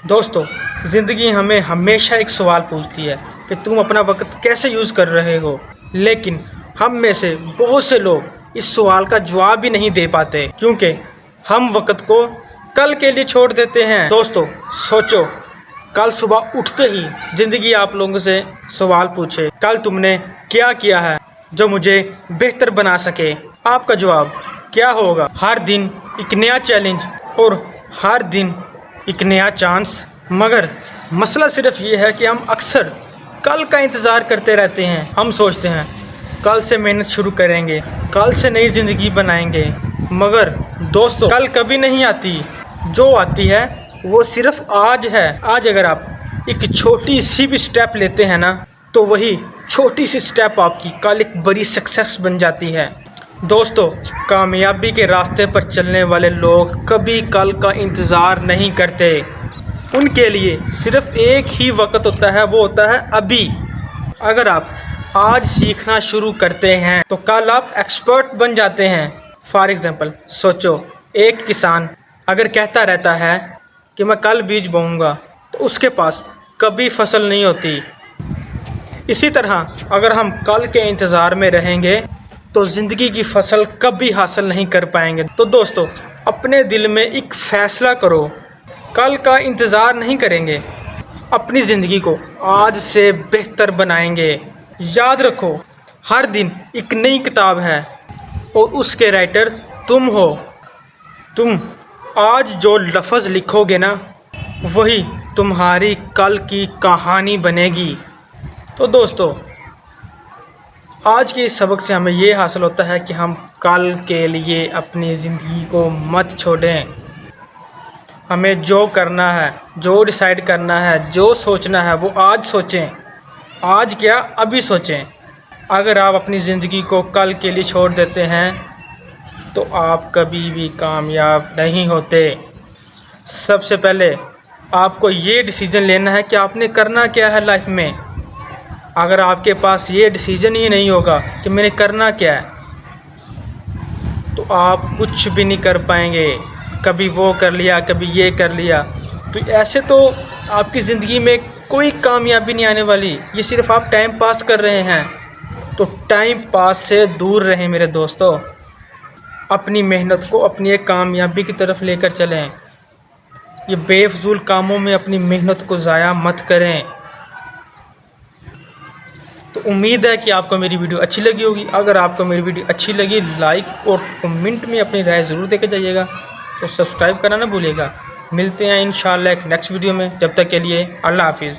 दोस्तों, ज़िंदगी हमें हमेशा एक सवाल पूछती है कि तुम अपना वक्त कैसे यूज़ कर रहे हो, लेकिन हम में से बहुत से लोग इस सवाल का जवाब भी नहीं दे पाते क्योंकि हम वक्त को कल के लिए छोड़ देते हैं। दोस्तों, सोचो, कल सुबह उठते ही ज़िंदगी आप लोगों से सवाल पूछे, कल तुमने क्या किया है जो मुझे बेहतर बना सके। आपका जवाब क्या होगा? हर दिन एक नया चैलेंज और हर दिन एक नया चांस। मगर मसला सिर्फ ये है कि हम अक्सर कल का इंतज़ार करते रहते हैं। हम सोचते हैं कल से मेहनत शुरू करेंगे, कल से नई ज़िंदगी बनाएंगे। मगर दोस्तों, कल कभी नहीं आती, जो आती है वो सिर्फ आज है। आज अगर आप एक छोटी सी भी स्टेप लेते हैं ना, तो वही छोटी सी स्टेप आपकी कल एक बड़ी सक्सेस बन जाती है। दोस्तों, कामयाबी के रास्ते पर चलने वाले लोग कभी कल का इंतज़ार नहीं करते। उनके लिए सिर्फ एक ही वक्त होता है, वो होता है अभी। अगर आप आज सीखना शुरू करते हैं तो कल आप एक्सपर्ट बन जाते हैं। फॉर एग्ज़ाम्पल, सोचो, एक किसान अगर कहता रहता है कि मैं कल बीज बोऊंगा, तो उसके पास कभी फसल नहीं होती। इसी तरह अगर हम कल के इंतज़ार में रहेंगे तो ज़िंदगी की फसल कभी हासिल नहीं कर पाएंगे। तो दोस्तों, अपने दिल में एक फ़ैसला करो, कल का इंतज़ार नहीं करेंगे, अपनी ज़िंदगी को आज से बेहतर बनाएंगे। याद रखो, हर दिन एक नई किताब है और उसके राइटर तुम हो। तुम आज जो लफ्ज़ लिखोगे ना, वही तुम्हारी कल की कहानी बनेगी। तो दोस्तों, आज के इस सबक से हमें ये हासिल होता है कि हम कल के लिए अपनी ज़िंदगी को मत छोड़ें। हमें जो करना है, जो डिसाइड करना है, जो सोचना है, वो आज सोचें। आज क्या, अभी सोचें। अगर आप अपनी ज़िंदगी को कल के लिए छोड़ देते हैं तो आप कभी भी कामयाब नहीं होते। सबसे पहले आपको ये डिसीज़न लेना है कि आपने करना क्या है लाइफ में। अगर आपके पास ये डिसीज़न ही नहीं होगा कि मैंने करना क्या है, तो आप कुछ भी नहीं कर पाएंगे। कभी वो कर लिया, कभी ये कर लिया, तो ऐसे तो आपकी ज़िंदगी में कोई कामयाबी नहीं आने वाली। ये सिर्फ आप टाइम पास कर रहे हैं। तो टाइम पास से दूर रहें मेरे दोस्तों। अपनी मेहनत को अपनी एक कामयाबी की तरफ लेकर चलें। ये बेफजूल कामों में अपनी मेहनत को ज़ाया मत करें। तो उम्मीद है कि आपको मेरी वीडियो अच्छी लगी होगी। अगर आपको मेरी वीडियो अच्छी लगी, लाइक और कमेंट में अपनी राय ज़रूर देकर जाइएगा। तो सब्सक्राइब करना ना भूलिएगा। मिलते हैं इंशाल्लाह एक नेक्स्ट वीडियो में। जब तक के लिए अल्लाह हाफिज़।